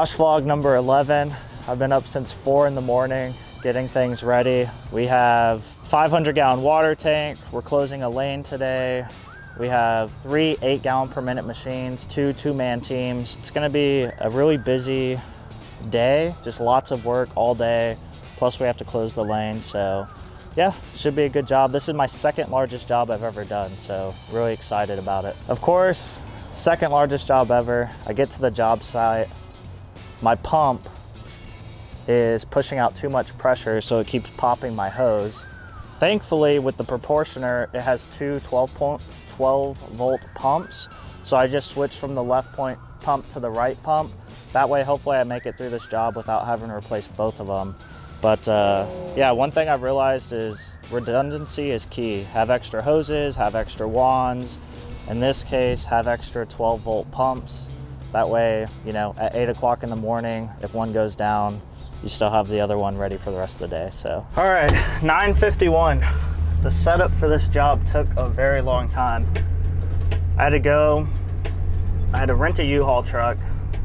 Wash vlog number 11. I've been up since 4 in the morning getting things ready. We have 500-gallon water tank. We're closing a lane today. We have 3 8-gallon per minute machines, 2 two-man teams. It's gonna be a really busy day, just lots of work all day. Plus we have to close the lane, so yeah, should be a good job. This is my second largest job I've ever done, so really excited about it. Of course, second largest job ever. I get to the job site. My pump is pushing out too much pressure, so it keeps popping my hose. Thankfully, with the proportioner, it has two 12-volt pumps, so I just switched from the left point pump to the right pump. That way, hopefully I make it through this job without having to replace both of them. But yeah, one thing I've realized is redundancy is key. Have extra hoses, have extra wands. In this case, have extra 12-volt pumps. That way, you know, at 8 o'clock in the morning, if one goes down, you still have the other one ready for the rest of the day, so. All right, 9:51. The setup for this job took a very long time. I had to rent a U-Haul truck.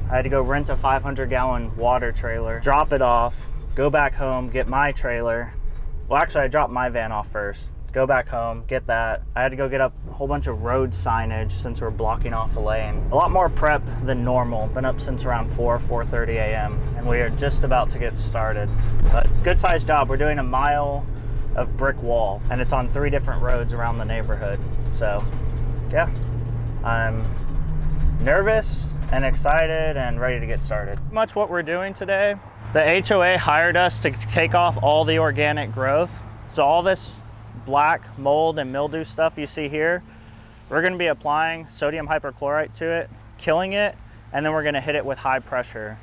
I had to go rent a 500-gallon water trailer, drop it off, go back home, get my trailer. Well, actually, I dropped my van off first. Go back home, get that. I had to go get up a whole bunch of road signage since we're blocking off a lane. A lot more prep than normal. Been up since around 4:30 a.m. and we are just about to get started. But good sized job. We're doing a mile of brick wall and it's on 3 different roads around the neighborhood. So yeah, I'm nervous and excited and ready to get started. Pretty much what we're doing today. The HOA hired us to take off all the organic growth. So all this black mold and mildew stuff you see here, we're going to be applying sodium hypochlorite to it, killing it, and then we're going to hit it with high pressure.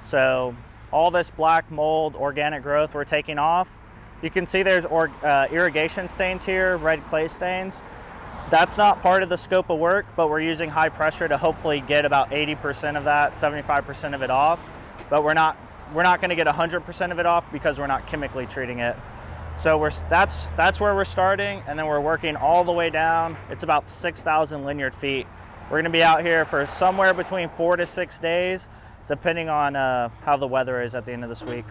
So all this black mold, organic growth we're taking off. You can see there's irrigation stains here, red clay stains. That's not part of the scope of work, but we're using high pressure to hopefully get about 80% of that, 75% of it off. But we're not going to get 100% of it off because we're not chemically treating it. So that's where we're starting, and then we're working all the way down. It's about 6,000 linear feet. We're gonna be out here for somewhere between 4 to 6 days, depending on how the weather is at the end of this week.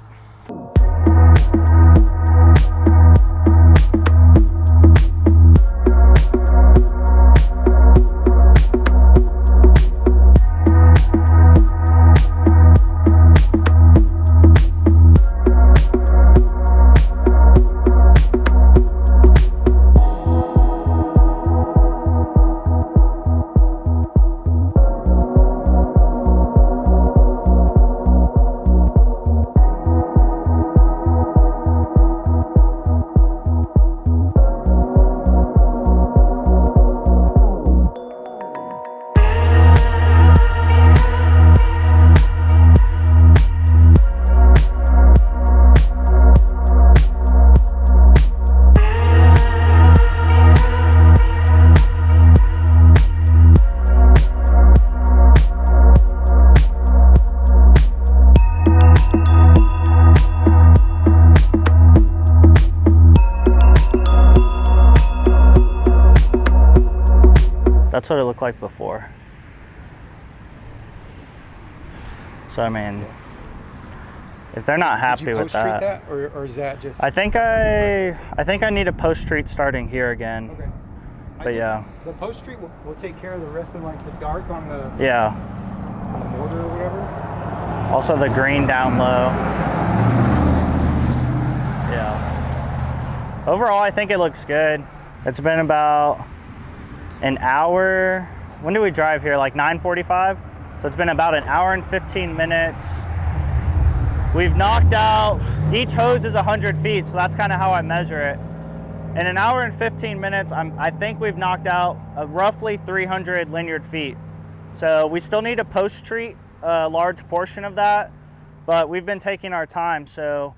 That's what it looked like before. So I mean, if they're not happy with that, or is that just? I think I need a post treat starting here again. Okay. But yeah. The post treat will take care of the rest of like the dark on the on the mortar or whatever. Also the green down low. Yeah. Overall, I think it looks good. It's been about an hour. When did we drive here? Like 9:45? So it's been about an hour and 15 minutes. We've knocked out, each hose is 100 feet, so that's kind of how I measure it. In an hour and 15 minutes, I think we've knocked out roughly 300 linear feet. So we still need to post treat a large portion of that, but we've been taking our time. So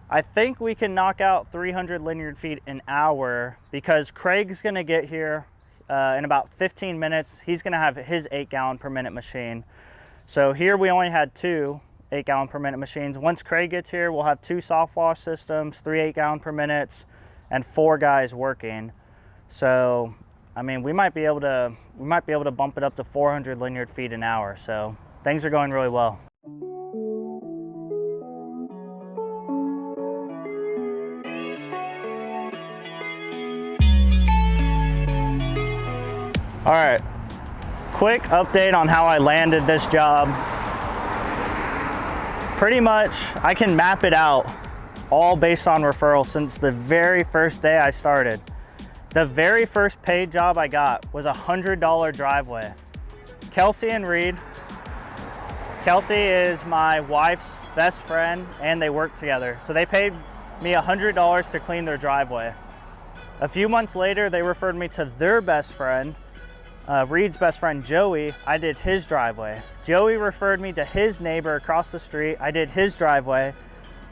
I think we can knock out 300 linear feet an hour because Craig's gonna get here in about 15 minutes. He's gonna have his 8-gallon per minute machine. So here we only had 2 8-gallon per minute machines. Once Craig gets here, we'll have 2 soft wash systems, 3 8-gallon per minutes, and 4 guys working. So, I mean, we might be able to bump it up to 400 linear feet an hour. So things are going really well. All right, quick update on how I landed this job. Pretty much, I can map it out all based on referral since the very first day I started. The very first paid job I got was a $100 driveway. Kelsey and Reed. Kelsey is my wife's best friend and they work together. So they paid me $100 to clean their driveway. A few months later, they referred me to their best friend, Reed's best friend, Joey. I did his driveway. Joey referred me to his neighbor across the street. I did his driveway.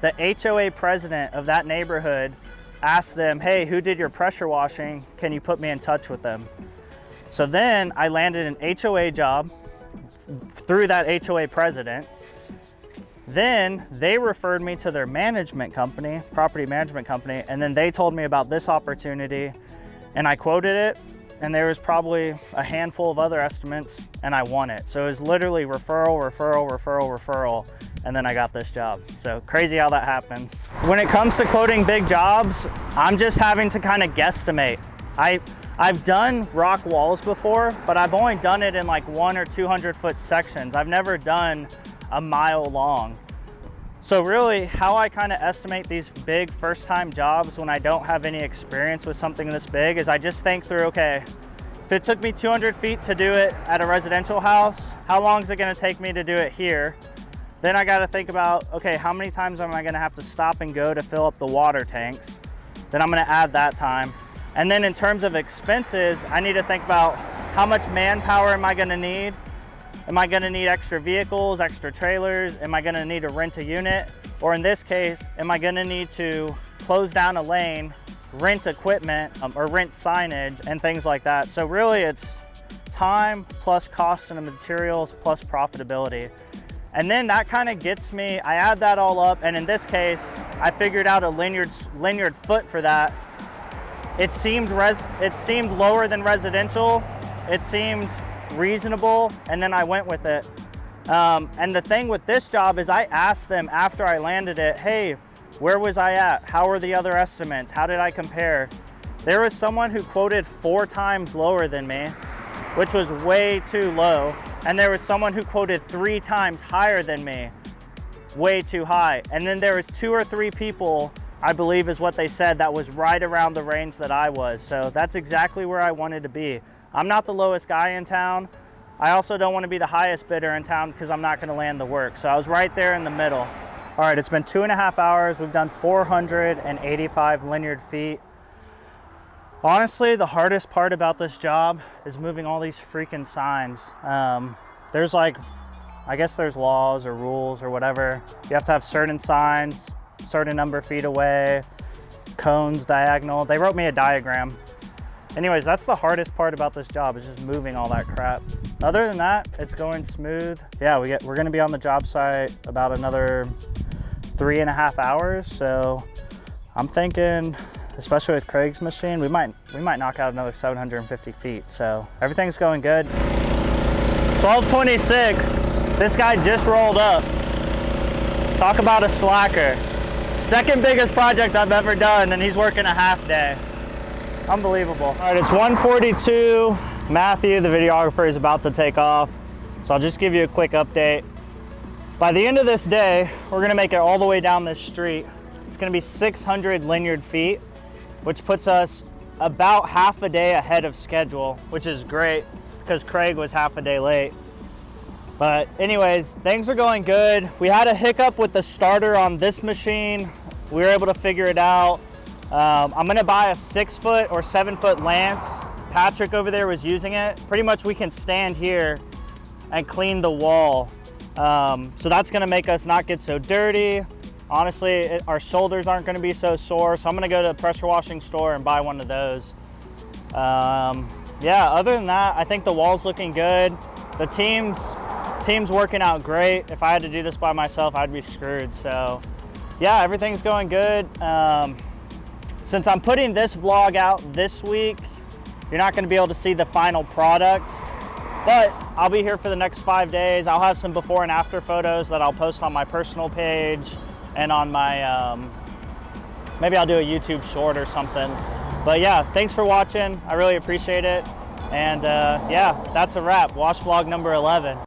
The HOA president of that neighborhood asked them, hey, who did your pressure washing? Can you put me in touch with them? So then I landed an HOA job through that HOA president. Then they referred me to their management company, property management company, and then they told me about this opportunity and I quoted it, and there was probably a handful of other estimates and I won it. So it was literally referral, referral, referral, referral, and then I got this job. So crazy how that happens. When it comes to quoting big jobs, I'm just having to kind of guesstimate. I've done rock walls before, but I've only done it in like 100 or 200 foot sections. I've never done a mile long. So really how I kind of estimate these big first time jobs when I don't have any experience with something this big is I just think through, okay, if it took me 200 feet to do it at a residential house, how long is it gonna take me to do it here? Then I gotta think about, okay, how many times am I gonna have to stop and go to fill up the water tanks? Then I'm gonna add that time. And then in terms of expenses, I need to think about how much manpower am I gonna need? Am I gonna need extra vehicles, extra trailers? Am I gonna need to rent a unit? Or in this case, am I gonna need to close down a lane, rent equipment, or rent signage and things like that? So really it's time plus costs and materials plus profitability. And then that kind of gets me, I add that all up, and in this case, I figured out a linear foot for that. It seemed lower than residential. It seemed reasonable, and then I went with it. And the thing with this job is I asked them after I landed it, hey, where was I at? How were the other estimates? How did I compare? There was someone who quoted 4 times lower than me, which was way too low. And there was someone who quoted 3 times higher than me, way too high. And then there was 2 or 3 people, I believe is what they said, that was right around the range that I was. So that's exactly where I wanted to be. I'm not the lowest guy in town. I also don't want to be the highest bidder in town because I'm not going to land the work. So I was right there in the middle. All right, it's been 2.5 hours. We've done 485 linear feet. Honestly, the hardest part about this job is moving all these freaking signs. There's like, I guess there's laws or rules or whatever. You have to have certain signs, certain number of feet away, cones diagonal. They wrote me a diagram. Anyways, that's the hardest part about this job is just moving all that crap. Other than that, it's going smooth. Yeah, we're gonna be on the job site about another 3.5 hours. So I'm thinking, especially with Craig's machine, we might knock out another 750 feet. So everything's going good. 12:26, this guy just rolled up. Talk about a slacker. Second biggest project I've ever done, and he's working a half day. Unbelievable. All right, it's 1:42. Matthew, the videographer, is about to take off. So I'll just give you a quick update. By the end of this day, we're gonna make it all the way down this street. It's gonna be 600 linear feet, which puts us about half a day ahead of schedule, which is great because Craig was half a day late. But anyways, things are going good. We had a hiccup with the starter on this machine. We were able to figure it out. I'm gonna buy a 6-foot or 7-foot lance. Patrick over there was using it. Pretty much we can stand here and clean the wall. So that's gonna make us not get so dirty. Honestly, our shoulders aren't gonna be so sore. So I'm gonna go to the pressure washing store and buy one of those. Yeah, other than that, I think the wall's looking good. The team's working out great. If I had to do this by myself, I'd be screwed. So yeah, everything's going good. Since I'm putting this vlog out this week, you're not gonna be able to see the final product, but I'll be here for the next 5 days. I'll have some before and after photos that I'll post on my personal page and on my, maybe I'll do a YouTube short or something. But yeah, thanks for watching. I really appreciate it. And yeah, that's a wrap. Wash vlog number 11.